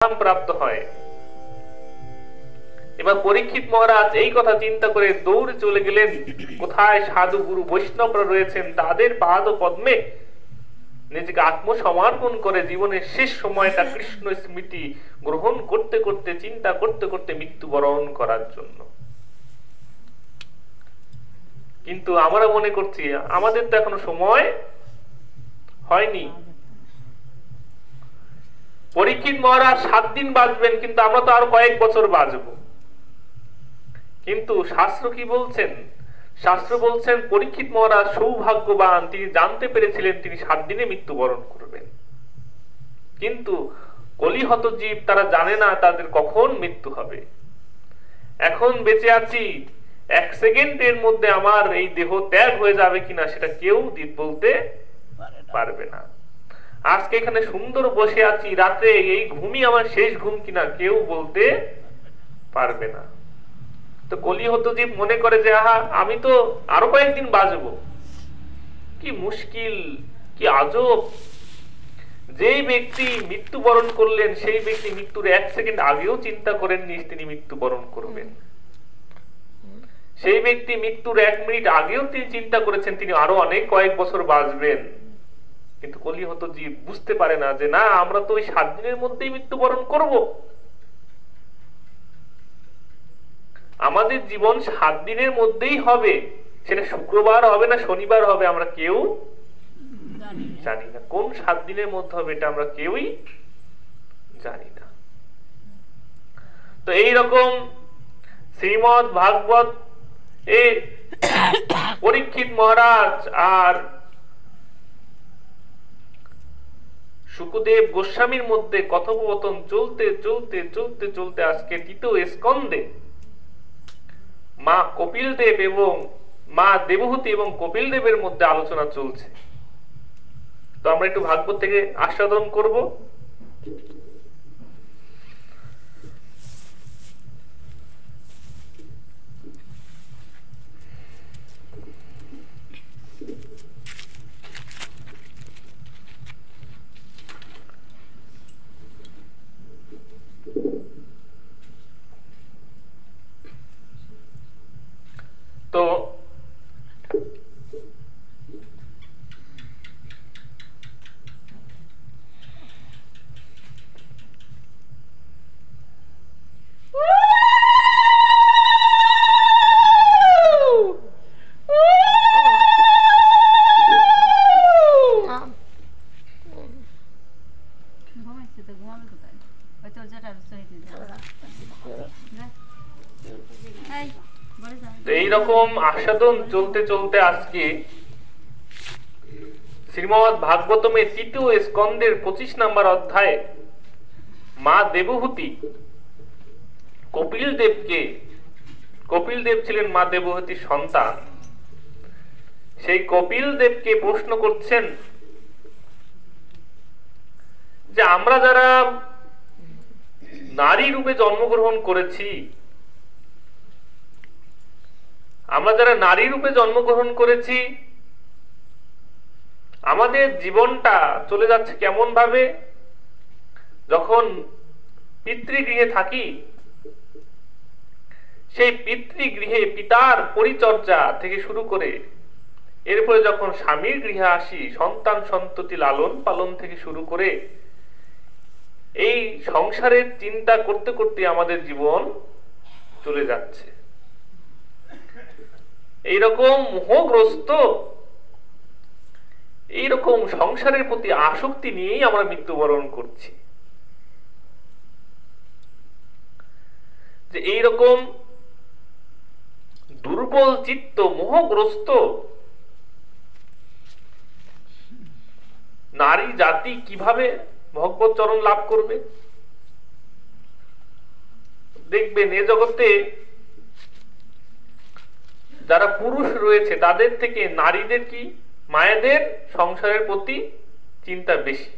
প্রাপ্ত হয়। এবার পরীক্ষিত মহারাজ এই কথা চিন্তা করে দৌড়ে চলে গেলেন কোথায় সাধু গুরু বৈষ্ণবরা রয়েছেন তাদের পাদ পদ্মে নিজেকে আত্মসমর্পণ করে জীবনের শেষ সময়টা কৃষ্ণ স্মৃতি গ্রহণ করতে করতে চিন্তা করতে করতে মৃত্যুবরণ করার জন্য। কিন্তু আমরা মনে করছি আমাদের তো এখনো সময় হয়নি। পরীক্ষিত মহারাজ 7 দিন বাঁচবেন, কিন্তু আমরা তো আরো কয়েক বছর বাঁচব। কিন্তু শাস্ত্র কি বলছেন? শাস্ত্র বলছেন পরীক্ষিত মহারাজ সৌভাগ্যবান, তিনি জানতে পেরেছিলেন তিনি 7 দিনে মৃত্যুবরণ করবেন। কিন্তু কলিহত জীব তারা জানে না তাদের কখন মৃত্যু হবে। এখন বেঁচে আছি, 1 সেকেন্ডের মধ্যে আমার এই দেহ ত্যাগ হয়ে যাবে কিনা সেটা কেউ বলতে পারবে না। আজকে এখানে সুন্দর বসে আছি, রাতে এই ঘুমই আমার শেষ ঘুম কিনা কেউ বলতে পারবে না। তো কলিহত জীব মনে করে যে আহা আমি তো আরো কয়েকদিন বাঁচবো। কি মুশকিল, কি আজব! যেই ব্যক্তি মৃত্যুবরণ করলেন সেই ব্যক্তি মৃত্যুর 1 সেকেন্ড আগেও চিন্তা করেননি তিনি মৃত্যুবরণ করবেন। সেই ব্যক্তি মৃত্যুর 1 মিনিট আগেও তিনি চিন্তা করেছেন তিনি আরো অনেক কয়েক বছর বাঁচবেন। কিন্তু কলিহত জীব বুঝতে পারে না যে না, আমরা তো ওই 7 দিনের মধ্যেই মৃত্যুবরণ করব। আমাদের জীবন 7 দিনের মধ্যেই হবে, সেটা শুক্রবার হবে না শনিবার হবে আমরা কেউ জানি না। কোন 7 দিনের মধ্যে হবে এটা আমরা কেউই জানি না। তো এইরকম শ্রীমদ ভাগবত এ পরীক্ষিত মহারাজ আর শুকদেব গোস্বামীর মধ্যে কথোপকথন চলতে চলতে চলতে চলতে আজকে 3য় স্কন্ধে মা কপিল দেব এবং মা দেবহূতি এবং কপিল দেবের মধ্যে আলোচনা চলছে। তো আমরা একটু ভাগবত থেকে আস্বাদন করব। তো এইরকম আস্বাদন চলতে চলতে আজকে শ্রীমদ ভাগবতমের 3য় স্কন্ধের 25 নম্বর অধ্যায়ে মা দেবহূতি কপিল দেবকে, কপিল দেব ছিলেন মা দেবহূতির সন্তান, সেই কপিল দেবকে প্রশ্ন করছেন যে আমরা যারা নারী রূপে জন্মগ্রহণ করেছি, আমরা যারা নারী রূপে জন্মগ্রহণ করেছি আমাদের জীবনটা চলে যাচ্ছে কেমন ভাবে? যখন পিতৃগৃহে থাকি সেই পিতৃগৃহে পিতার পরিচর্যা থেকে শুরু করে এরপরে যখন স্বামীর গৃহে আসি সন্তান সন্ততি লালন পালন থেকে শুরু করে এই সংসারের চিন্তা করতে করতে আমাদের জীবন চলে যাচ্ছে। এইরকম মোহগ্রস্ত, এইরকম সংসারের প্রতি আসক্তি নিয়েই আমরা মৃত্যুবরণ করছি। যে এইরকম দুর্বল চিত্ত মোহগ্রস্ত নারী জাতি কিভাবে ভগবত চরণ লাভ করবে? দেখবেন এ জগতে যারা পুরুষ রয়েছে তাদের থেকে নারীদের কি মায়েদের সংসারের প্রতি চিন্তা বেশি।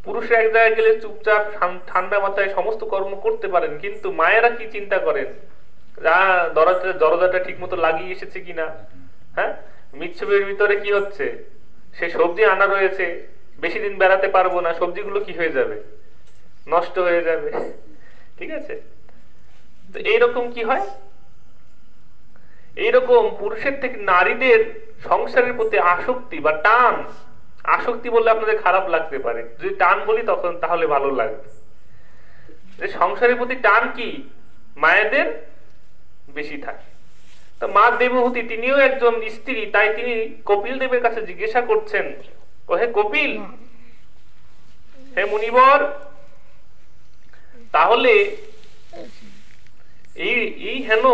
পুরুষরা এক জায়গায় গেলে চুপচাপ ঠান্ডা মাথায় সমস্ত কর্ম করতে পারেন, কিন্তু মায়েরা কি চিন্তা করেন? দরজাটা ঠিক মতো লাগিয়ে এসেছে কিনা, হ্যাঁ মিচ্ছবের ভিতরে কি হচ্ছে, সে সবজি আনা রয়েছে, বেশি দিন বেড়াতে পারবো না, সবজিগুলো কি হয়ে যাবে। নষ্ট হয়ে যাবে। ঠিক আছে, তো এইরকম কি হয়, এইরকম পুরুষের থেকে নারীদের সংসারের প্রতি আসক্তি বা টান, আসক্তি বললে আপনাদের খারাপ লাগতে পারে, যদি টান বলি তখন তাহলে ভালো লাগবে, যে সংসারের প্রতি টান কি মায়েদের বেশি থাকে। তো মা দেবহূতি তিনিও একজন স্ত্রী, তাই তিনি কপিল দেবের কাছে জিজ্ঞাসা করছেন, ও হে কপিল, হে মুনিবর, তাহলে এই হেন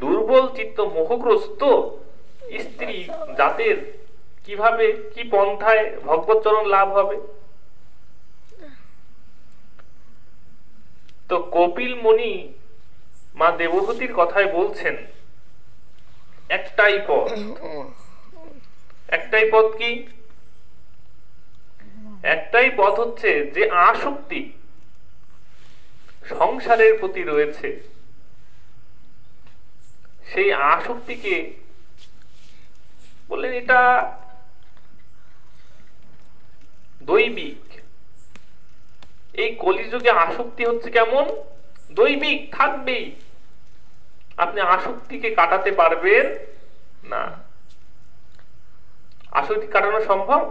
দুর্বল চিত্ত মোহগ্রস্ত স্ত্রী জাতের কিভাবে কি পন্থায় ভগবৎচরণ লাভ হবে? তো কপিল মুনি মা দেবহূতির কথায় বলছেন, একটাই পথ। একটাই পথ কি? একটাই পথ হচ্ছে যে আসক্তি সংসারের প্রতি রয়েছে, সেই আসক্তিকে বললেন এটা দৈবিক। এই কলিযুগে আসক্তি হচ্ছে কেমন? দৈবিক, থাকবেই। আপনি আসক্তিকে কাটাতে পারবেন না। আসক্তি কাটানো সম্ভব?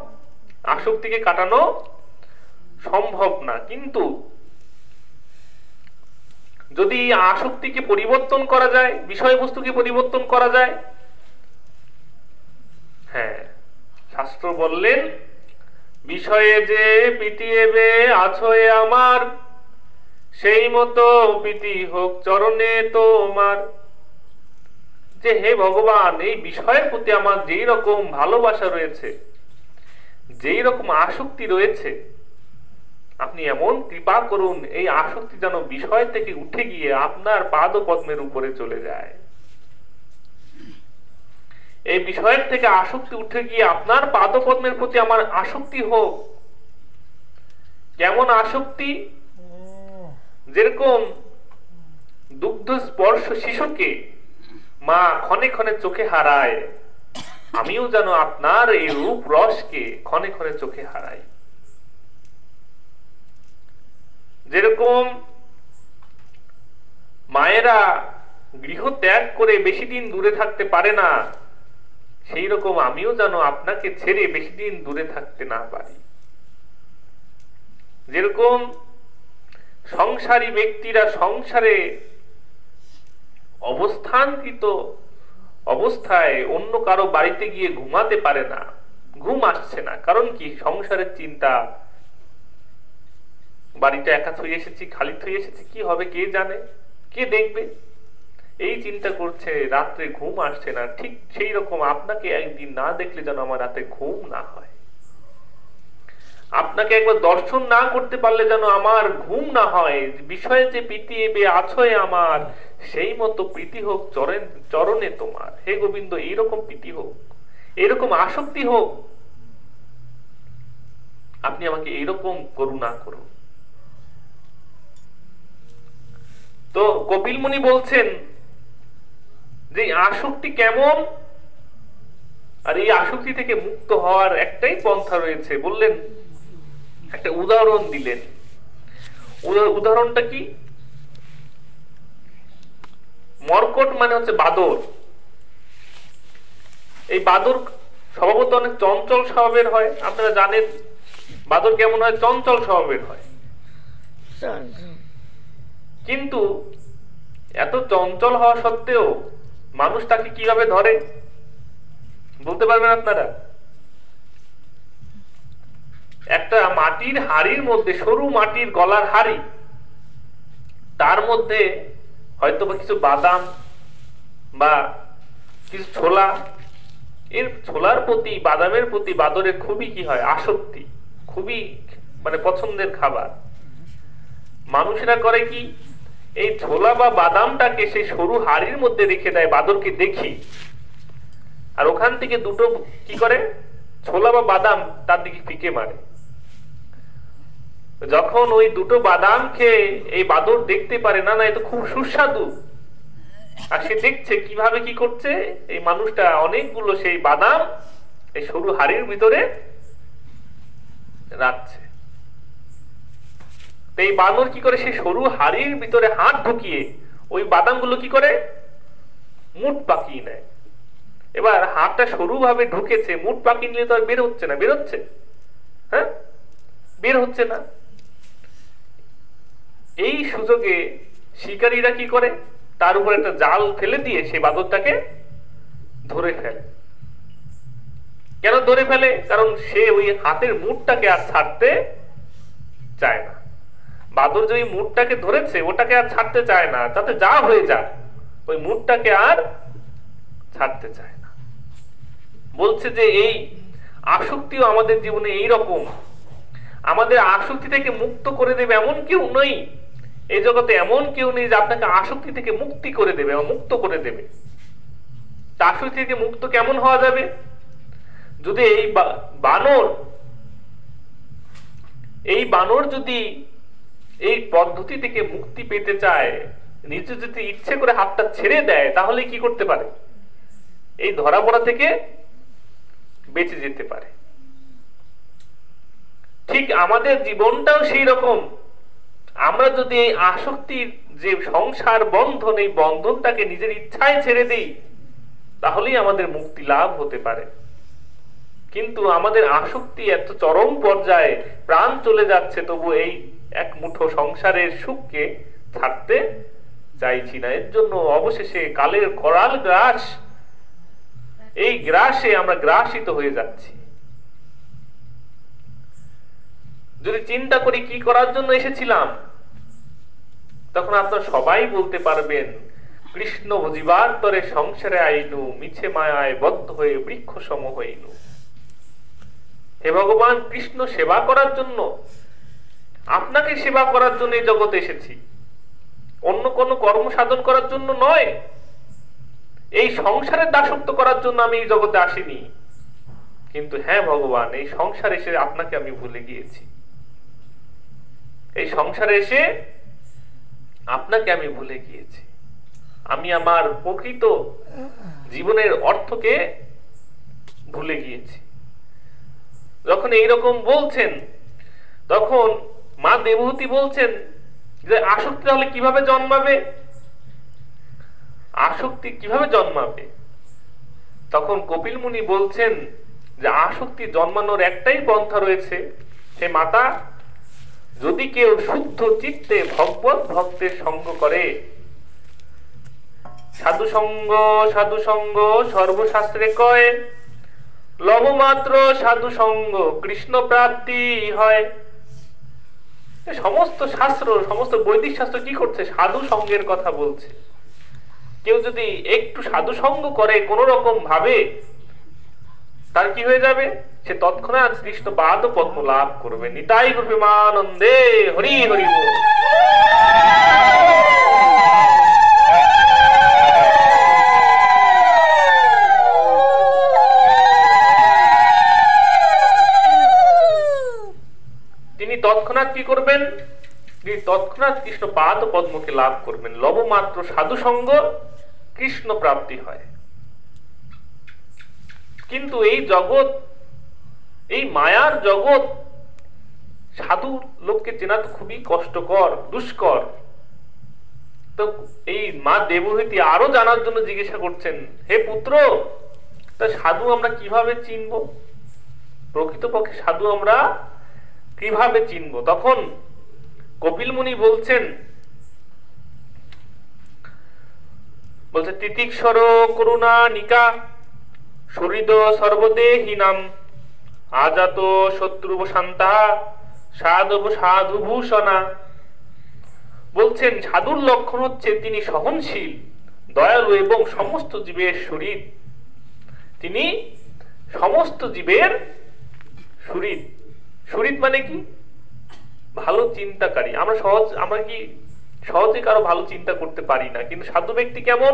আসক্তিকে কাটানো সম্ভব না। কিন্তু যদি আসক্তিকে পরিবর্তন করা যায়, বিষয়বস্তুকে পরিবর্তন করা যায়, হ্যাঁ, শাস্ত্র বললেন, বিষয়ে যে পিটিয়েবে আছয়ে আমার, সেই মতো প্রীতি হোক চরণে তোমার। যে হে ভগবান, এই বিষয়ের প্রতি আমার যেই রকম ভালোবাসা রয়েছে, যেই রকম আসক্তি রয়েছে, আপনি এমন কৃপা করুন এই আসক্তি যেন বিষয় থেকে উঠে গিয়ে আপনার পাদ পদ্মের উপরে চলে যায়। এই বিষয়ের থেকে আসক্তি উঠে গিয়ে আপনার পাদ পদ্মের প্রতি আমার আসক্তি হোক। কেমন আসক্তি? যেরকম দুগ্ধ স্পর্শ শিশুকে মা ক্ষণে ক্ষণে চোখে হারায়, আমিও যেন আপনার এই রূপ রসকে ক্ষণে ক্ষণে চোখে হারাই। যেরকম মায়েরা গৃহ ত্যাগ করে বেশি দিন দূরে থাকতে পারে না, সেই রকম আমিও যেন আপনাকে ছেড়ে বেশি দিন দূরে থাকতে না পারি। যেরকম সংসারী ব্যক্তিরা সংসারে অবস্থানকৃত অবস্থায় অন্য কারো বাড়িতে গিয়ে ঘুমাতে পারে না, ঘুম আসছে না, কারণ কি? সংসারের চিন্তা, বাড়িটা একা থয়ে এসেছি, খালি থয়ে এসেছি, কি হবে কে জানে, কে দেখবে, এই চিন্তা করছে, রাত্রে ঘুম আসছে না। ঠিক সেই রকম আপনাকে একদিন না দেখলে যেন আমার রাতে ঘুম না হয়, আপনাকে একবার দর্শন না করতে পারলে যেন আমার ঘুম না হয়। বিষয়ে যে প্রীতি এবে আছয় আমার, সেই মতো প্রীতি হোক চরণে তোমার। হে গোবিন্দ, এইরকম প্রীতি হোক, এরকম আসক্তি হোক, আপনি আমাকে এইরকম করুণা করুন। তো কপিল মুনি বলছেন যে আসক্তি কেমন, আর এই আসক্তি থেকে মুক্ত হওয়ার একটাই পন্থা রয়েছে। বললেন, একটা উদাহরণ দিলেন। উদাহরণটা কি? মর্কট মানে হচ্ছে বাদর। এই বাদর স্বভাবত অনেক চঞ্চল স্বভাবের হয়, আপনারা জানেন বাদর কেমন হয়? চঞ্চল স্বভাবের হয়। কিন্তু এত চঞ্চল হওয়া সত্ত্বেও মানুষ তাকে কিভাবে ধরে বলতে পারবেন আপনারা? একটা মাটির হাড়ির মধ্যে, সরু মাটির গলার হাড়ি, তার মধ্যে হয়তো বা কিছু বাদাম বা কিছু ছোলা, এর ছোলার প্রতি, বাদামের প্রতি বাদরের খুবই কি হয়? আসক্তি, খুবই মানে পছন্দের খাবার। মানুষেরা করে কি? এই ছোলা বা বাদামটাকে সেই সরু হাড়ির মধ্যে রেখে দেয়, বাদরকে দেখি, আর ওখান থেকে দুটো কি করে? ছোলা বা বাদাম তার দিকে পিকে মারে। যখন ওই দুটো বাদাম খেয়ে এই বাদর দেখতে পারে না, না এ তো খুব সুস্বাদু, আর সে দেখছে কিভাবে কি করছে এই মানুষটা, অনেকগুলো সেই বাদাম এই সরু হাড়ির ভিতরে রাখছে। তো এই বানর কি করে, সেই সরু হাড়ির ভিতরে হাত ঢুকিয়ে ওই বাদামগুলো কি করে মুঠ পাকিয়ে নেয়। এবার হাতটা সরু ভাবে ঢুকেছে, মুঠ পাকিয়ে নিলে তো আর বের হচ্ছে না, বের হচ্ছে? হ্যাঁ, বের হচ্ছে না। এই সুযোগে শিকারীরা কি করে, তার উপর একটা জাল ফেলে দিয়ে সেই বাদরটাকে ধরে ফেলে। কেন ধরে ফেলে? কারণ সে ওই হাতের মুঠটাকে আর ছাড়তে চায় না। বাদর যে ওই মুঠটাকে ধরেছে ওটাকে আর ছাড়তে চায় না, তাতে যা হয়ে যায় ওই মুঠটাকে আর ছাড়তে চায় না। বলছে যে এই আসক্তিও আমাদের জীবনে এই রকম, আমাদের আসক্তি থেকে মুক্ত করে দেবে এমন কেউ নেই এই জগতে, এমন কেউ নেই যে আপনাকে আসক্তি থেকে মুক্তি করে দেবে, মুক্ত করে দেবে। আসক্তি থেকে মুক্ত কেমন হওয়া যাবে? যদি এই বানর যদি এই পদ্ধতি থেকে মুক্তি পেতে চায়, নিজে যদি ইচ্ছে করে হাতটা ছেড়ে দেয়, তাহলে কি করতে পারে? এই ধরা পড়া থেকে বেঁচে যেতে পারে। ঠিক আমাদের জীবনটাও সেই রকম। আমরা যদি এই আসক্তির যে সংসার বন্ধন, এই বন্ধনটাকে নিজের ইচ্ছায় ছেড়ে দিই, তাহলেই আমাদের মুক্তি লাভ হতে পারে। কিন্তু আমাদের আসক্তি এত চরম পর্যায়ে, প্রাণ চলে যাচ্ছে, তবু এই এক মুঠো সংসারের সুখকে ছাড়তে চাইছি না। এর জন্য অবশেষে কালের করাল গ্রাস, এই গ্রাসে আমরা গ্রাসিত হয়ে যাচ্ছি। যদি চিন্তা করি কি করার জন্য এসেছিলাম, তখন আপনারা সবাই বলতে পারবেন, কৃষ্ণ ভজিবার তরে সংসারে আইনু, মিছে মায়ায় বদ্ধ হয়ে বৃক্ষ সম হইনু। হে ভগবান, কৃষ্ণ সেবা করার জন্য, আপনাকে সেবা করার জন্য এই জগতে এসেছি, অন্য কোনো কর্ম সাধন করার জন্য নয়। এই সংসারের দাসত্ব করার জন্য আমি এই জগতে আসিনি। কিন্তু হ্যাঁ ভগবান, এই সংসারে এসে আপনাকে আমি ভুলে গিয়েছি। এই সংসারে এসে আপনাকে আমি ভুলে গিয়েছি। আমি আমার প্রকৃত জীবনের অর্থকে ভুলে গিয়েছি। যখন এইরকম বলছেন, তখন মা দেবহূতি বলছেন যে আসক্তি তাহলে কিভাবে জন্মাবে, আসক্তি কিভাবে জন্মাবে? তখন কপিল মুনি বলছেন যে আসক্তি জন্মানোর একটাই পন্থা রয়েছে, হে মাতা, যদি কেউ শুদ্ধ চিত্তে ভগবত ভক্তের সঙ্গ করে। সাধু সঙ্গ সর্বশাস্ত্রে কয়, লবমাত্র সাধু সঙ্গ কৃষ্ণ প্রাপ্তি হয়। সমস্ত শাস্ত্র, সমস্ত বৈদিক শাস্ত্র কি করছে? সাধু সঙ্গের কথা বলছে। কেউ যদি একটু সাধু সঙ্গ করে কোন রকম ভাবে, তার কি হয়ে যাবে? সে তৎক্ষণাৎ কৃষ্ণ পাদ পদ্ম লাভ করবে। নিতাই গৌর প্রেমানন্দে, হরি হরি বল। তিনি তৎক্ষণাৎ কি করবেন? তিনি তৎক্ষণাৎ কৃষ্ণ পাদ পদ্মকে লাভ করবেন। লবমাত্র সাধু সঙ্গ কৃষ্ণ প্রাপ্তি হয়। কিন্তু এই জগৎ, এই মায়ার জগৎ, সাধু লোককে চেনা তো খুবই কষ্টকর, দুষ্কর। তো এই মা দেবহূতি আরো জানার জন্য জিজ্ঞাসা করছেন, হে পুত্র, তা সাধু আমরা কিভাবে চিনব? প্রকৃতপক্ষে সাধু আমরা কিভাবে চিনব? তখন কপিল মুনি বলছেন, তিতিক্ষর করুণা নিকা সুহৃদ সর্বদেহিনাম আজাত শত্রু শান্তা সাধু ভূষণা। বলছেন সাধুর লক্ষণ হচ্ছে তিনি সহনশীল, দয়ালু এবং সমস্ত জীবের সুহৃদ। তিনি সমস্ত জীবের সুহৃদ। সুহৃদ মানে কি? ভালো চিন্তাকারী। আমরা কি সহজে কারো ভালো চিন্তা করতে পারি না, কিন্তু সাধু ব্যক্তি কেমন?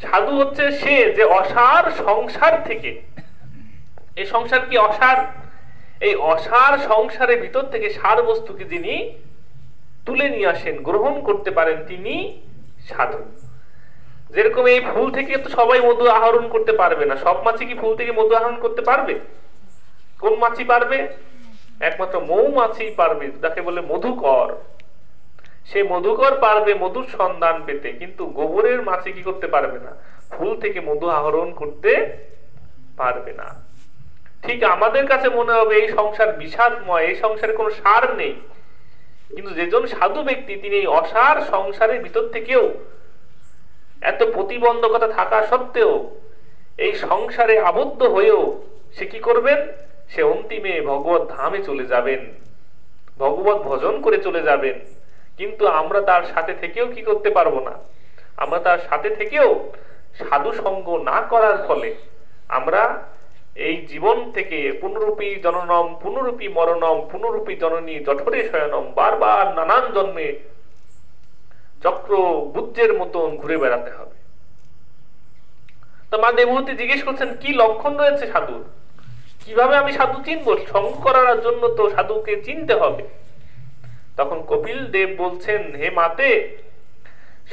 সাধু হচ্ছে সে যে অসার সংসার থেকে, এই সংসার কি অসার? এই অসার সংসারের ভিতর থেকে সার বস্তুকে যিনি তুলে নিয়ে আসেন, গ্রহণ করতে পারেন, তিনি সাধু। যেরকম এই ফুল থেকে তো সবাই মধু আহরণ করতে পারবে না। সব মাছি কি ফুল থেকে মধু আহরণ করতে পারবে? কোন মাছি পারবে? একমাত্র মৌমাছি পারবে, যাকে বলে মধুকর, সে মধুকর পারবে মধুর সন্ধান পেতে, কিন্তু গোবরের মাছি কি করতে পারবে না? ফুল থেকে মধু আহরণ করতে পারবে না। ঠিক আমাদের কাছে মনে হবে এই সংসার বিষাদময়, এই সংসারে কোনো সার নেই, কিন্তু যেজন সাধু ব্যক্তি তিনি এই অসার সংসারের ভিতর থেকেও, এত প্রতিবন্ধকতা থাকা সত্ত্বেও এই সংসারে আবদ্ধ হয়েও সে কি করবেন? সে অন্তিমে ভগবত ধামে চলে যাবেন, ভগবত ভজন করে চলে যাবেন। কিন্তু আমরা তার সাথে থেকেও কি করতে পারবো না? আমরা তার সাথে থেকেও সাধু সঙ্গ না করার ফলে আমরা এই জীবন থেকে পুনরূপী জননম পুনরূপী মরণম পুনরূপী জননী জঠরে শয়নম, বারবার নানান জন্মে চক্র বুদ্ধের মতন ঘুরে বেড়াতে হবে। তো মা দেবহূতি জিজ্ঞেস করছেন কি লক্ষণ রয়েছে সাধুর, কিভাবে আমি সাধু চিনবো? সঙ্গ করার জন্য তো সাধুকে চিনতে হবে। তখন কপিল দেব বলছেন, হে মাতে,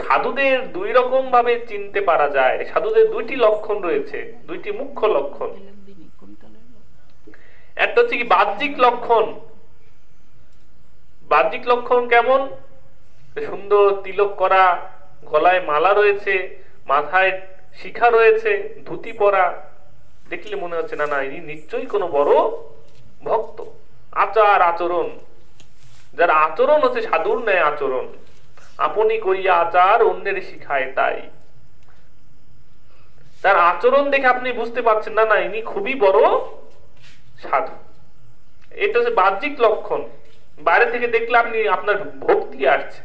সাধুদের দুই রকম ভাবে চিনতে পারা যায়। সাধুদের দুইটি লক্ষণ রয়েছে, দুইটি মুখ্য লক্ষণ। একটা হচ্ছে কি বাহ্যিক লক্ষণ। বাহ্যিক লক্ষণ কেমন? সুন্দর তিলক করা, গলায় মালা রয়েছে, মাথায় শিখা রয়েছে, ধুতি পরা, দেখলে মনে হচ্ছে না না ইনি নিশ্চয়ই কোনো বড় ভক্ত। আচার আচরণ, যার আচরণ হচ্ছে সাধুর ন্যায় আচরণ, আপনি করিয়া আচার অন্যের শিখায় তাই। তার আচরণ দেখে আপনি বুঝতে পারছেন না না ইনি খুবই বড় সাধু। এটা হচ্ছে বাহ্যিক লক্ষণ। বাইরে থেকে দেখলে আপনি আপনার ভক্তি আসছে,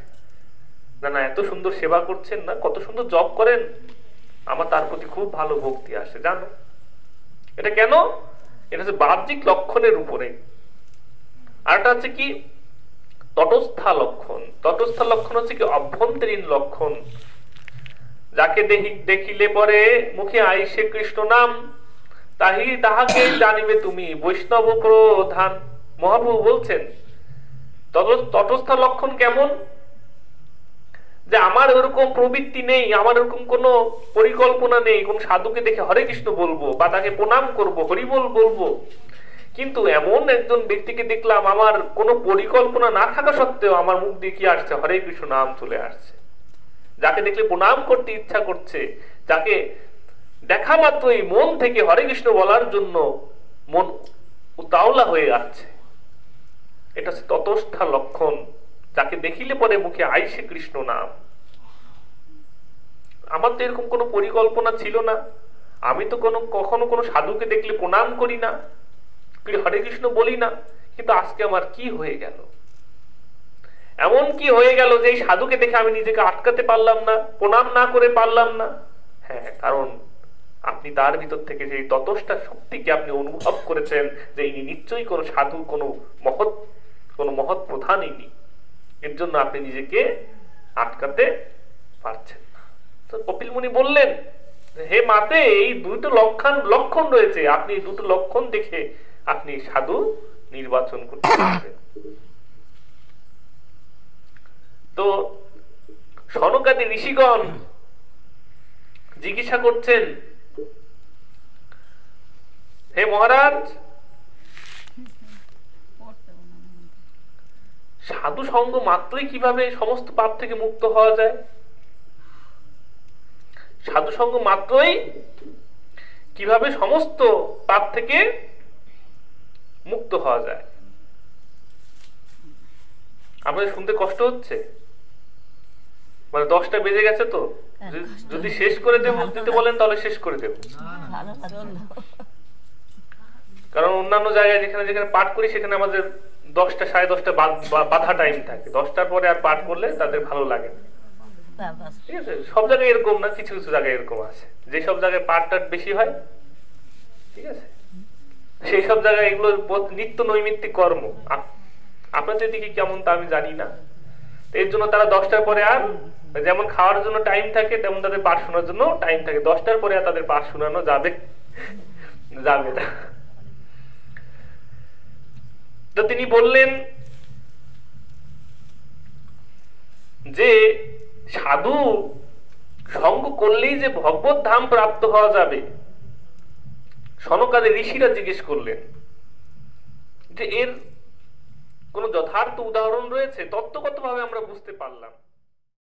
না না এত সুন্দর সেবা করছেন, না কত সুন্দর জব করেন, আমার তার প্রতি খুব ভালো ভক্তি আসে। জানো এটা কেন? এটা হচ্ছে বাহ্যিক লক্ষণের উপরে। আরটা হচ্ছে কি তটস্থা লক্ষণ। তটস্থা লক্ষণ হচ্ছে কি অভ্যন্তরীণ লক্ষণ। যাকে দেখিলে পরে মুখে আইসে কৃষ্ণ নাম, তাহাকে জানিবে তুমি বৈষ্ণব প্রধান। মহাপ্রভু বলছেন তটস্থ লক্ষণ কেমন? যে আমার ওরকম প্রবৃত্তি নেই, আমার ওরকম কোনো পরিকল্পনা নেই কোন সাধুকে দেখে হরে কৃষ্ণ বলবো বা তাকে প্রণাম করবো, হরিবোল বলবো। কিন্তু এমন একজন ব্যক্তিকে দেখলাম আমার কোনো পরিকল্পনা না থাকা সত্ত্বেও আমার মুখ দিয়ে কি আসছে? হরে কৃষ্ণ নাম চলে আসছে। যাকে দেখলে প্রণাম করতে ইচ্ছা করছে, যাকে দেখা মাত্রই মন থেকে হরে কৃষ্ণ বলার জন্য মন উতাওলা হয়ে আসছে। এটা হচ্ছে ততস্থা লক্ষণ। যাকে দেখিলে পরে মুখে আইসে কৃষ্ণ নাম। আমার তো এরকম কোনো পরিকল্পনা ছিল না, আমি তো কখনো কোনো সাধুকে দেখলে প্রণাম করি না, হরে কৃষ্ণ বলি না, কিন্তু আজকে আমার কি হয়ে গেল? এমন কি হয়ে গেল যে এই সাধুকে দেখে আমি নিজেকে আটকাতে পারলাম না, প্রণাম না করে পারলাম না? হ্যাঁ, কারণ আপনি তার ভিতর থেকে যে ততস্থা শক্তিকে আপনি অনুভব করেছেন যে ইনি নিশ্চয়ই কোনো সাধু, কোনো মহৎ প্রধান ইনি। এর জন্য আপনি নিজেকে আটকাতে পারছেন না। তো কপিল মুনি বললেন, হে মাতে, এই দুটো লক্ষণ রয়েছে, আপনি দুটো লক্ষণ দেখে আপনি সাধু নির্বাচন করতে পারবেন। তো সনকাদি ঋষিগণ জিজ্ঞাসা করছেন, হে মহারাজ, সাধু সঙ্গ মাত্রই কিভাবে সমস্ত পাপ থেকে মুক্ত হওয়া যায়? সাধু সঙ্গ মাত্রই কিভাবে সমস্ত পাপ থেকে মুক্ত হওয়া যায়? আপনাদের শুনতে কষ্ট হচ্ছে? মানে 10টা বেজে গেছে তো, যদি শেষ করে দিতে বলেন তাহলে শেষ করে দেব। কারণ অন্যান্য জায়গায় যেখানে যেখানে পাঠ করি সেখানে আমাদের 10টা 10:30 বাধা টাইম থাকে। 10টার পরে আর পাঠ করলে তাদের ভালো লাগে না। ঠিক আছে, সব জায়গায় এরকম না, কিছু কিছু জায়গায় এরকম আছে যে সব জায়গায় পাঠটা বেশি হয়। ঠিক আছে, সেই সব জায়গায় এগুলো নিত্য নৈমিত্তিক কর্ম। আপনাদের দিকে কেমন তা আমি জানি না। এর জন্য তারা 10টার পরে আর যেমন খাওয়ার জন্য টাইম থাকে তেমন তাদের পাঠ শোনার জন্য টাইম থাকে। 10টার পরে আর তাদের পাঠ শোনানো যাবে না। তো তিনি বললেন যে সাধু সঙ্গ করলেই যে ভগবত ধাম প্রাপ্ত হওয়া যাবে। সনকাদি ঋষিরা জিজ্ঞেস করলেন যে এর কোনো যথার্থ উদাহরণ রয়েছে? তত্ত্বগতভাবে আমরা বুঝতে পারলাম।